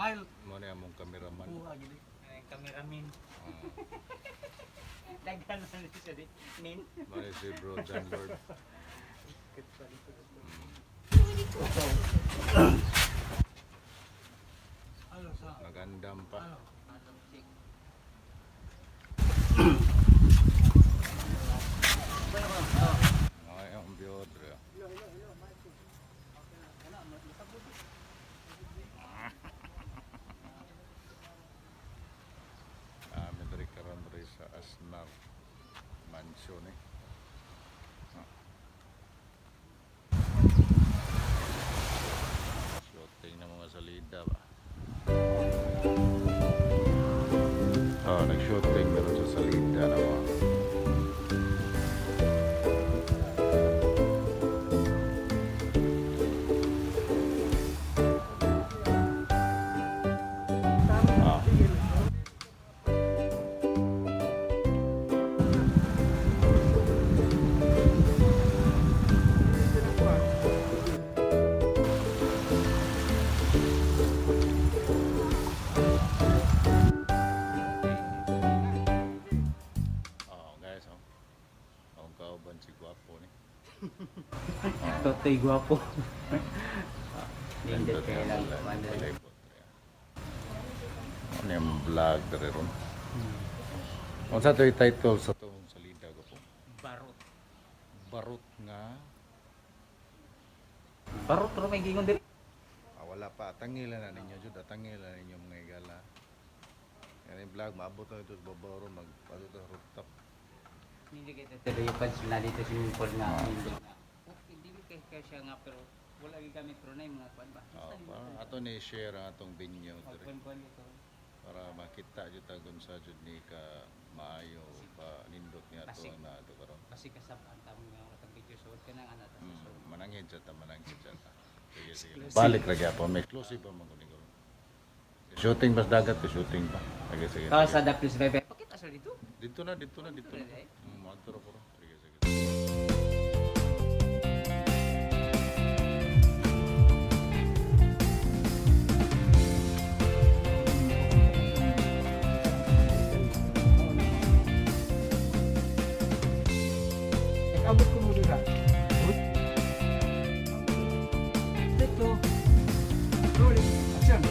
Smile. Mo ni among cameraman. Buha gini. Cameraman. Daghan man siya di. Nin. Mo ni si Bro John Lord. Ano sa? Magandam pa. Ano? Ay, ang biodre. Medri karon rin sa Asnar Mansion eh. Shooting ng mga salida ba? Nag-shooting meron sa salida na mga. Si Guapo ni. Totoy guwapo. Nindot kaya lang. Ano yung vlog dari ron? Ano sa ito yung title sa itong salida ko po? Barot. Barot nga. Barot ro may gingon diri. Wala pa. Tangilan na ninyo Jud. Tangilan ninyo mga igala. Yan yung vlog. Maabot na ito sa babaw ron. Magpato sa rooftop. Hindi kita tuloy yung pansyon na dito swimming pool nga. Hindi kaya siya nga pero wala gamit ro na yung mga kwan ba. Ato ni share ang atong venue diri. Kwan ito. Para makita jud ta kung sa jud ni ka maayo pa nindot niya to na ato karon. Kasi kasabaan tamo nga atong video so ka nang ana ta. Manangin jud ta. Sige sige. Balik ra gyapon may exclusive pa man kuno karon. Shooting bas dagat to shooting pa. Sige. Sa da plus bebe. Pakita sa dito. Dito na. Magturo po. Sige. Abot ko mo dira. Dito. Rolling. Action.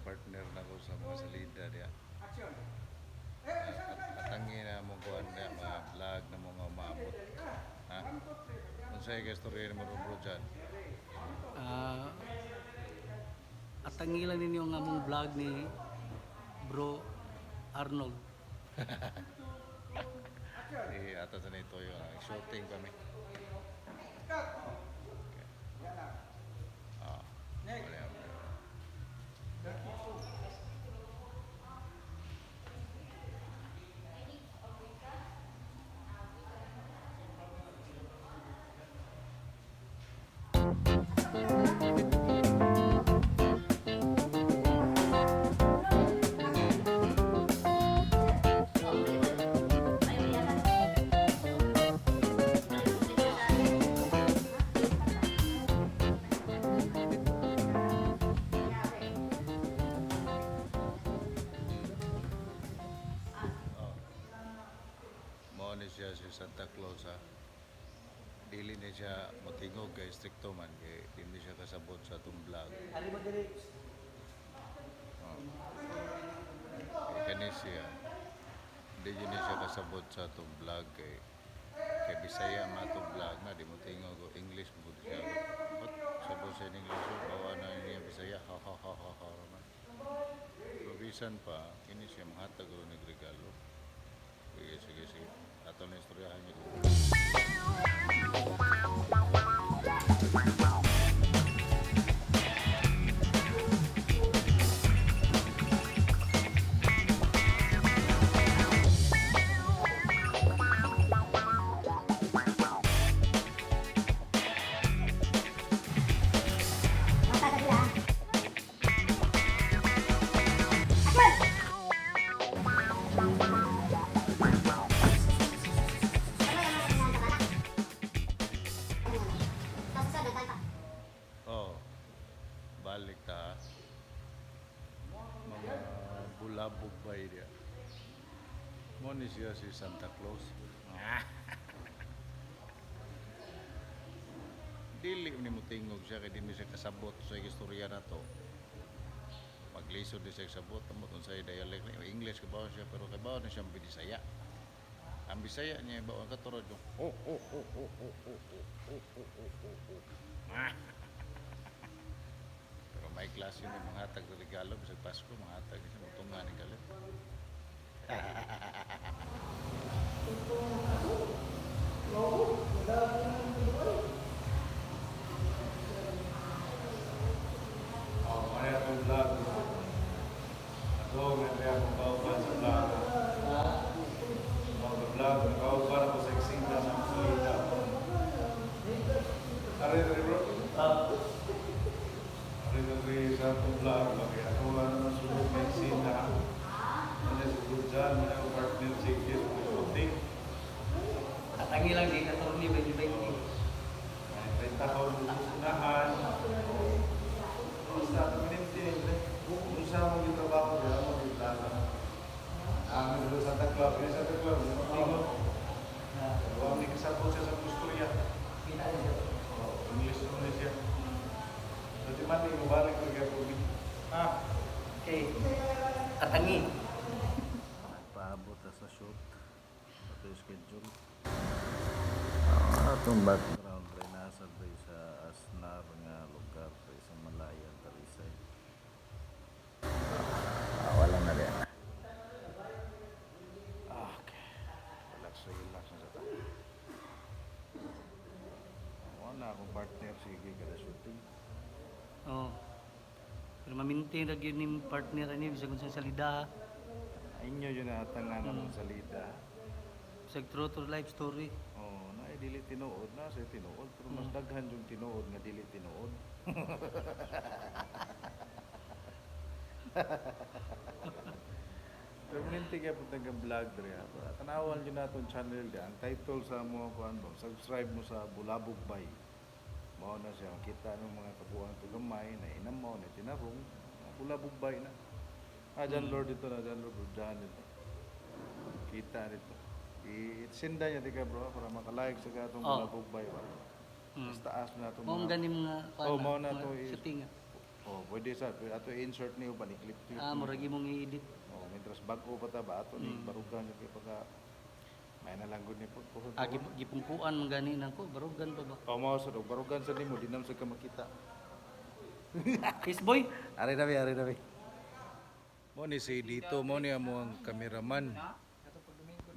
Partner na ko sa mga salida diya. Atangi na mong kuhan niya mga vlog na mga maabot. Ha? Kung sa'yo ka istorya mo rin bro dyan? Atangilan ninyo ang among vlog ni Bro Arnold. Atas na ito yung shooting kami. Siya si Santa Claus ha. Dili na siya matingog kay stricto man kay hindi siya kasabot sa atong vlog. Kani siya hindi yun siya kasabot sa atong vlog kay Bisaya man atong vlog na di mo tingog o English mo siya. But sabot sa English bawa na niya Bisaya ha. So bisan pa kini siya mahatag o nagregalo. Sige. Ato na istoryahan niyo. bulabog ba dia. Mo ni siya si Santa Claus. Dili ni mo tingog siya kay di mi siya kasabot sa istorya na to. Maglisod di siya sabot mo tong sa dialect ni English ka ba siya pero kay ba na siyang Bisaya. Ang Bisaya niya ba ang katurod yung pero may klase ni mga hatag na regalo sa Pasko, mga hatag ni siya mutungan ni galit. Ano yung vlog? Ako, may magbawaban sa vlog. Mag-vlog, nakawaban ako sa exingga ng salita. Ari bro? Ari sa itong vlog. Ako ang sunod na exingga. Ano sa Gudjan, may ako partner si Kis, may shooting. Katangi lang di katurni ba di. Renta ko unahan. Basta community, kung sa mga trabaho nila, mga plaza. Ang dito sa Santa Claus, yung Santa Claus, yung tingo. Huwag ni kasapot siya sa kusturya. English naman siya. Dati man, hindi mo balik ko kaya po. Okay. Katangi. Paabot na sa shoot. Ito yung schedule. Itong background rin nasa rin sa Asnar nga lugar sa isang malayan Tarisay. Wala na rin. Okay. Relax na sa tayo. Wala akong partner. Sige ka na shooting. Oh. Pero mamintain lagi ni partner ani bisag unsa salida, Inyo yun natangan ng salida. bisag true to life story. Oh, na dili tinuod na sa tinuod pero mas daghan yung tinuod nga dili tinuod. Permanente kaya po vlog dre ha. Tanawan yun naton channel di. Ang title sa mo kuan ba, subscribe mo sa Bulabog Bay. Mao na siya kita ng mga kabuang tugamay na inam mo na tinarong Bulabog Bay na. Dyan Lord dito na, dyan Lord dyan dito. Kita dito. I-senda niya di ka bro para makalike sa katong Oh. Bulabog Bay ba. Mas taas na itong Mao gani mga Oh, mao na to setting. Oh, pwede sa ato insert niyo ba ni clip niyo. Murag imong i-edit. Oh, mientras bago pa ta ba ato ni barugan niyo kay pagka may nalanggod ni pud. Gipungkuan man gani nang ko barugan pa ba. Oh, mao sa barugan sa nimo dinam sa ka makita. Kiss boy. Ari na. Mo ni si dito mo ni amo ang cameraman.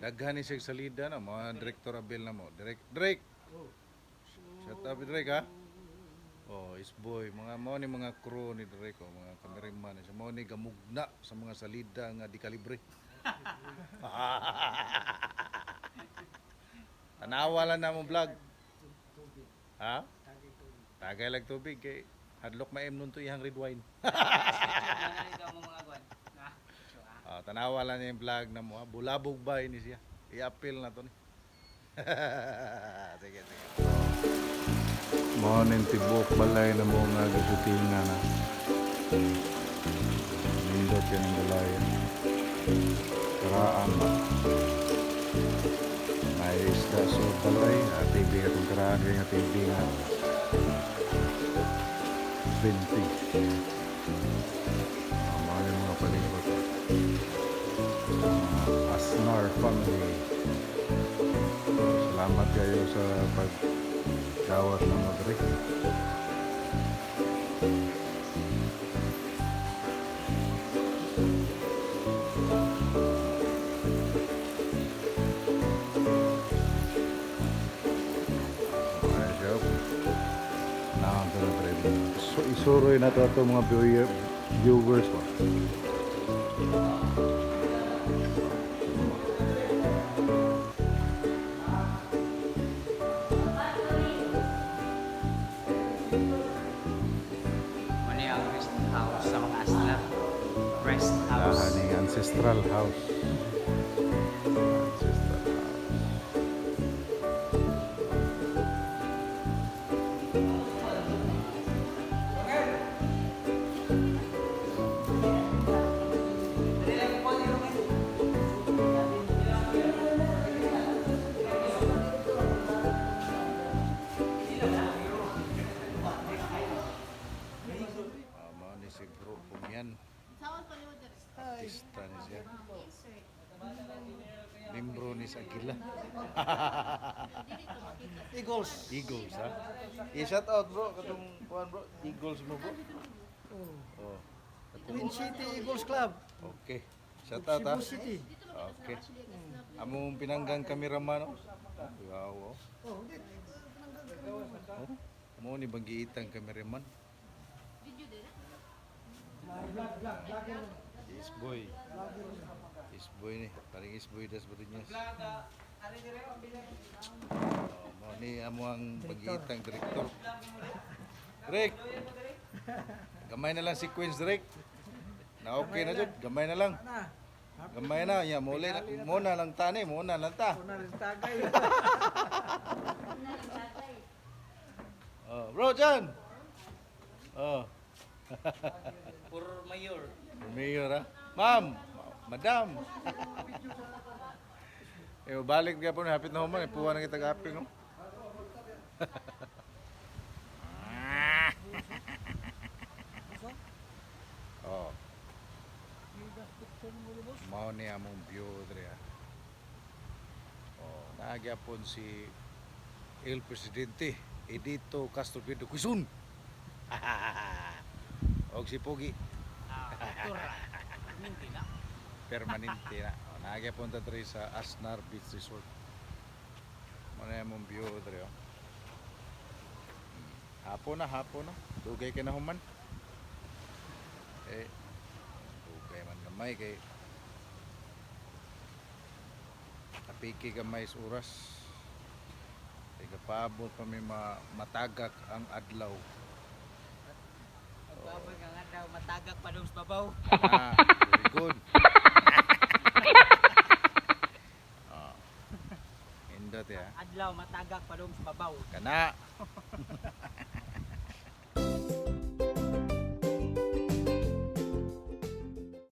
Daghan ni siya salida na mga director Abel na mo. Drake. Shut up Drake ha. Oh, isboy mga mo ni mga crew ni Drake oh, mga cameraman sa mo ni gamugna sa mga salida nga di kalibre. Tanawa lang na mo vlog. Ha? Tagay lang tubig kay hadlok maem nun to ihang red wine. Tanawa lang niya yung vlog na mo. Bulabog ba ini siya? I-appeal na to ni. Sige. Morning tibok balay na mo nga gisutingan na. Nindot yan ang balayan. Karaan na. May isda sa balay. TV atong karaan kaya TV nga. 20. Mga mga palibot. Asnar family. Salamat kayo sa pagdawat ng madre. So, isuroy na ito mga viewers mo. Ano yung rest house sa mga asla? Rest house. Aning ancestral house. Ancestral house. Eagles. Eagles, ha? I-shout out, bro. Katong kuan, bro. Eagles mo, bro. Oh. Twin City Eagles Club. Okay. Shout out, ha? Cebu City. Okay. Among pinanggang kameraman, no? Wow, wow. Oh, hindi. Oh, mo ni bang giitang kameraman? Isboy. Isboy ni, paling isboy das Bariñas. Oh, mo ni amo ang pag-iitang direktor. Rick. Gamay na lang sequence, Rick. Na okay na jud, gamay na lang. Gamay na, ya muli na muna lang tani, muna lang ta. Una rin tagay. Oh, bro, Jan. Oh. For mayor. Mayor, ha? Ma'am, madam. Balik ka po na hapit na human. Puwa na kita gapi, no? Oh. Mao ni among view dre. Oh, nagyapon si El Presidente Edito Castro Pedro Quezon. Og si Pogi. Hindi na. Permanente na. Oh, nagyapon ta dre sa Asnar Beach Resort. Mao ni among view dre. Oh. Hapon na. Dugay ka na human. Dugay man gamay kay napiki gamay sa oras. Kay kapaabot pa may matagak ang adlaw. Babay ka nga daw, matagak pa daw sa babaw. Very good. Indot ya. Adlaw, matagak pa daw sa babaw. Kana.